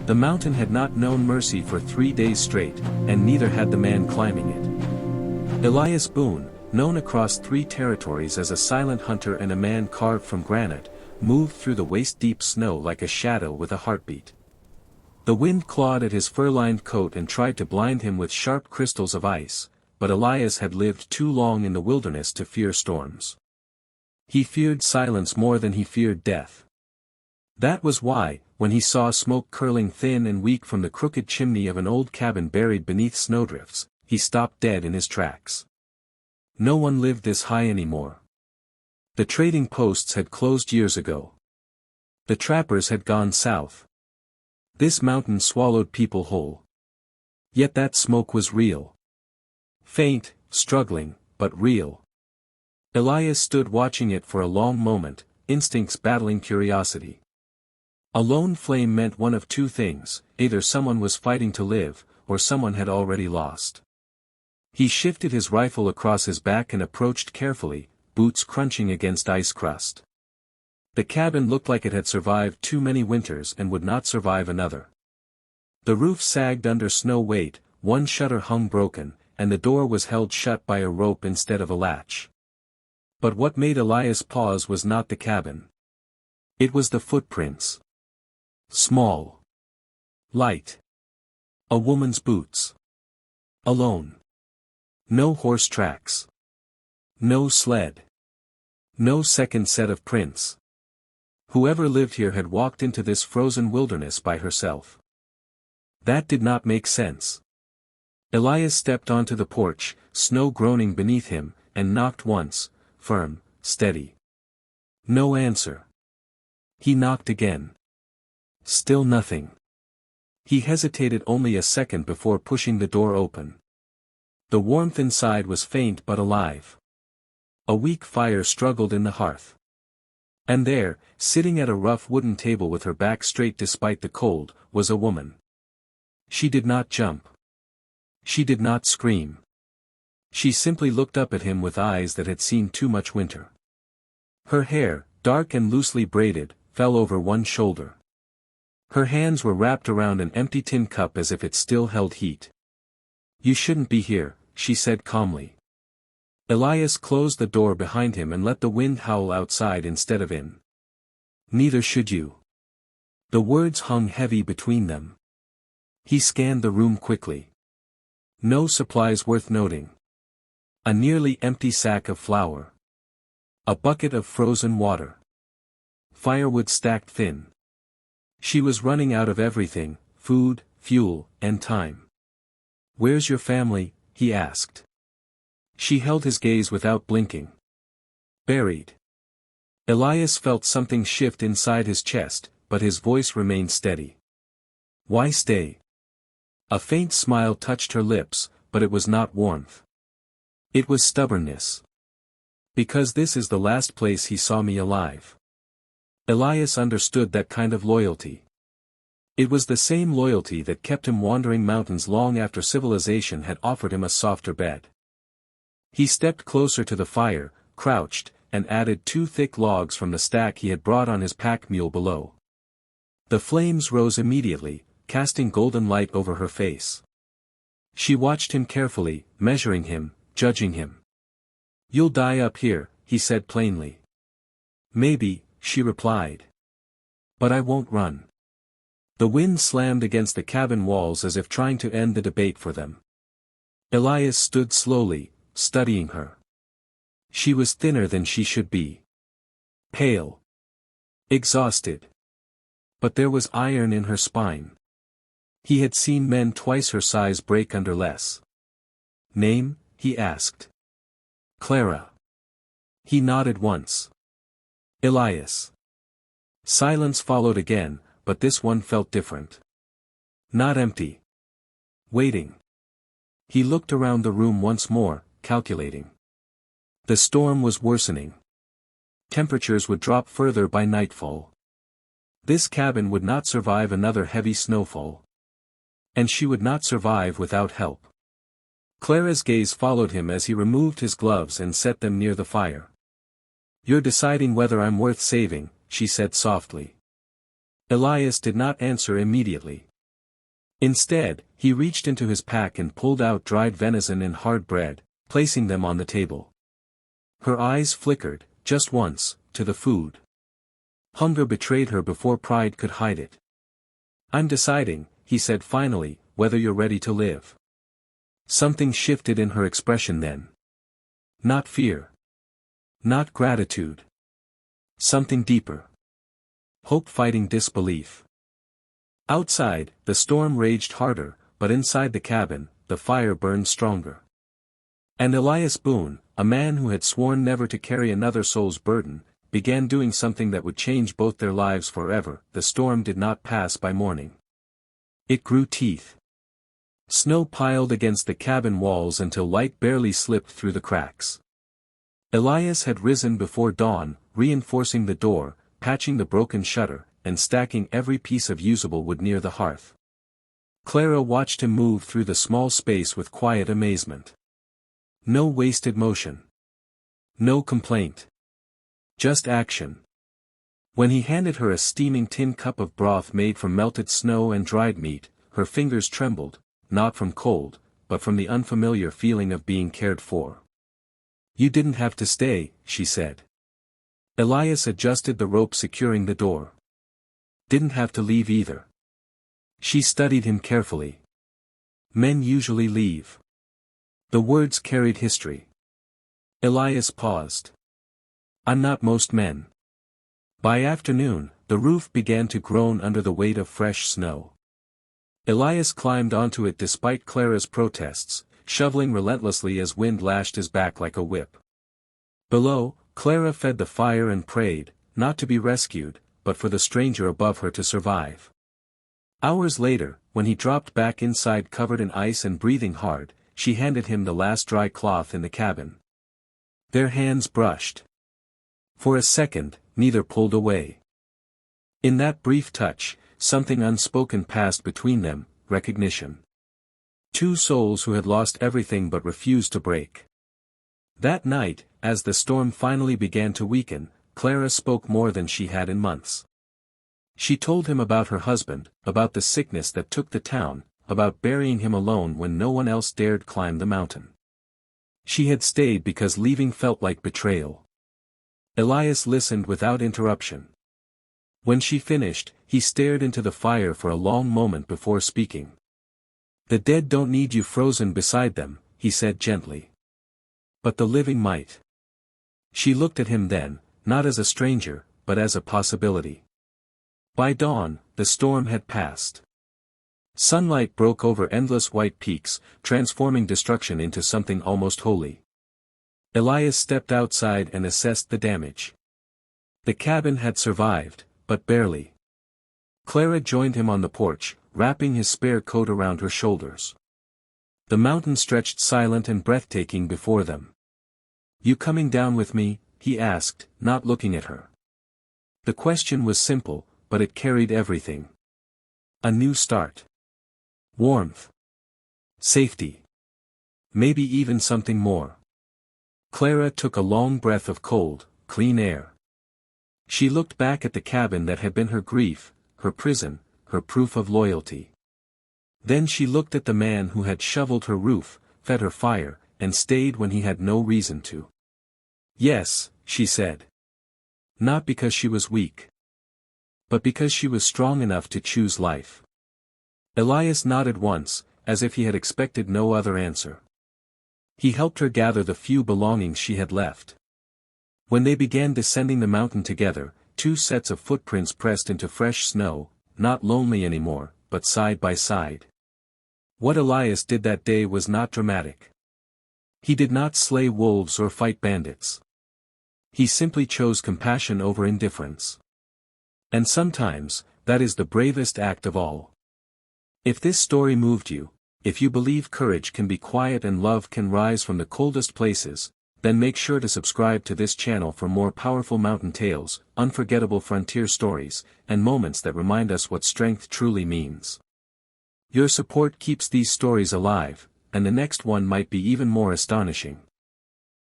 The mountain had not known mercy for 3 days straight, and neither had the man climbing it. Elias Boone, known across 3 territories as a silent hunter and a man carved from granite, moved through the waist-deep snow like a shadow with a heartbeat. The wind clawed at his fur-lined coat and tried to blind him with sharp crystals of ice, but Elias had lived too long in the wilderness to fear storms. He feared silence more than he feared death. That was why, when he saw smoke curling thin and weak from the crooked chimney of an old cabin buried beneath snowdrifts, he stopped dead in his tracks. No one lived this high anymore. The trading posts had closed years ago. The trappers had gone south. This mountain swallowed people whole. Yet that smoke was real. Faint, struggling, but real. Elias stood watching it for a long moment, instincts battling curiosity. A lone flame meant one of 2 things: either someone was fighting to live, or someone had already lost. He shifted his rifle across his back and approached carefully, boots crunching against ice crust. The cabin looked like it had survived too many winters and would not survive another. The roof sagged under snow weight, one shutter hung broken, and the door was held shut by a rope instead of a latch. But what made Elias pause was not the cabin. It was the footprints. Small. Light. A woman's boots. Alone. No horse tracks. No sled. No second set of prints. Whoever lived here had walked into this frozen wilderness by herself. That did not make sense. Elias stepped onto the porch, snow groaning beneath him, and knocked once, firm, steady. No answer. He knocked again. Still nothing. He hesitated only a second before pushing the door open. The warmth inside was faint but alive. A weak fire struggled in the hearth. And there, sitting at a rough wooden table with her back straight despite the cold, was a woman. She did not jump. She did not scream. She simply looked up at him with eyes that had seen too much winter. Her hair, dark and loosely braided, fell over one shoulder. Her hands were wrapped around an empty tin cup as if it still held heat. "You shouldn't be here," she said calmly. Elias closed the door behind him and let the wind howl outside instead of in. "Neither should you." The words hung heavy between them. He scanned the room quickly. No supplies worth noting. A nearly empty sack of flour. A bucket of frozen water. Firewood stacked thin. She was running out of everything: food, fuel, and time. "Where's your family?" he asked. She held his gaze without blinking. "Buried." Elias felt something shift inside his chest, but his voice remained steady. "Why stay?" A faint smile touched her lips, but it was not warmth. It was stubbornness. "Because this is the last place he saw me alive." Elias understood that kind of loyalty. It was the same loyalty that kept him wandering mountains long after civilization had offered him a softer bed. He stepped closer to the fire, crouched, and added 2 thick logs from the stack he had brought on his pack mule below. The flames rose immediately, casting golden light over her face. She watched him carefully, measuring him, judging him. "You'll die up here," he said plainly. "Maybe," she replied. "But I won't run." The wind slammed against the cabin walls as if trying to end the debate for them. Elias stood slowly, studying her. She was thinner than she should be. Pale. Exhausted. But there was iron in her spine. He had seen men twice her size break under less. "Name?" he asked. "Clara." He nodded once. "Elias." Silence followed again, but this one felt different. Not empty. Waiting. He looked around the room once more, calculating. The storm was worsening. Temperatures would drop further by nightfall. This cabin would not survive another heavy snowfall. And she would not survive without help. Clara's gaze followed him as he removed his gloves and set them near the fire. "You're deciding whether I'm worth saving," she said softly. Elias did not answer immediately. Instead, he reached into his pack and pulled out dried venison and hard bread, placing them on the table. Her eyes flickered, just once, to the food. Hunger betrayed her before pride could hide it. "I'm deciding," he said finally, "whether you're ready to live." Something shifted in her expression then. Not fear. Not gratitude. Something deeper. Hope fighting disbelief. Outside, the storm raged harder, but inside the cabin, the fire burned stronger. And Elias Boone, a man who had sworn never to carry another soul's burden, began doing something that would change both their lives forever. The storm did not pass by morning. It grew teeth. Snow piled against the cabin walls until light barely slipped through the cracks. Elias had risen before dawn, reinforcing the door, patching the broken shutter, and stacking every piece of usable wood near the hearth. Clara watched him move through the small space with quiet amazement. No wasted motion. No complaint. Just action. When he handed her a steaming tin cup of broth made from melted snow and dried meat, her fingers trembled, not from cold, but from the unfamiliar feeling of being cared for. "You didn't have to stay," she said. Elias adjusted the rope securing the door. "Didn't have to leave either." She studied him carefully. "Men usually leave." The words carried history. Elias paused. "I'm not most men." By afternoon, the roof began to groan under the weight of fresh snow. Elias climbed onto it despite Clara's protests, shoveling relentlessly as wind lashed his back like a whip. Below, Clara fed the fire and prayed, not to be rescued, but for the stranger above her to survive. Hours later, when he dropped back inside covered in ice and breathing hard, she handed him the last dry cloth in the cabin. Their hands brushed. For a second, neither pulled away. In that brief touch, something unspoken passed between them, recognition. Two souls who had lost everything but refused to break. That night, as the storm finally began to weaken, Clara spoke more than she had in months. She told him about her husband, about the sickness that took the town, about burying him alone when no one else dared climb the mountain. She had stayed because leaving felt like betrayal. Elias listened without interruption. When she finished, he stared into the fire for a long moment before speaking. "The dead don't need you frozen beside them," he said gently. "But the living might." She looked at him then, not as a stranger, but as a possibility. By dawn, the storm had passed. Sunlight broke over endless white peaks, transforming destruction into something almost holy. Elias stepped outside and assessed the damage. The cabin had survived, but barely. Clara joined him on the porch, wrapping his spare coat around her shoulders. The mountain stretched silent and breathtaking before them. "You coming down with me?" he asked, not looking at her. The question was simple, but it carried everything. A new start. Warmth. Safety. Maybe even something more. Clara took a long breath of cold, clean air. She looked back at the cabin that had been her grief, her prison, her proof of loyalty. Then she looked at the man who had shoveled her roof, fed her fire, and stayed when he had no reason to. "Yes," she said. Not because she was weak, but because she was strong enough to choose life. Elias nodded once, as if he had expected no other answer. He helped her gather the few belongings she had left. When they began descending the mountain together, two sets of footprints pressed into fresh snow, not lonely anymore, but side by side. What Elias did that day was not dramatic. He did not slay wolves or fight bandits. He simply chose compassion over indifference. And sometimes, that is the bravest act of all. If this story moved you, if you believe courage can be quiet and love can rise from the coldest places, then make sure to subscribe to this channel for more powerful mountain tales, unforgettable frontier stories, and moments that remind us what strength truly means. Your support keeps these stories alive, and the next one might be even more astonishing.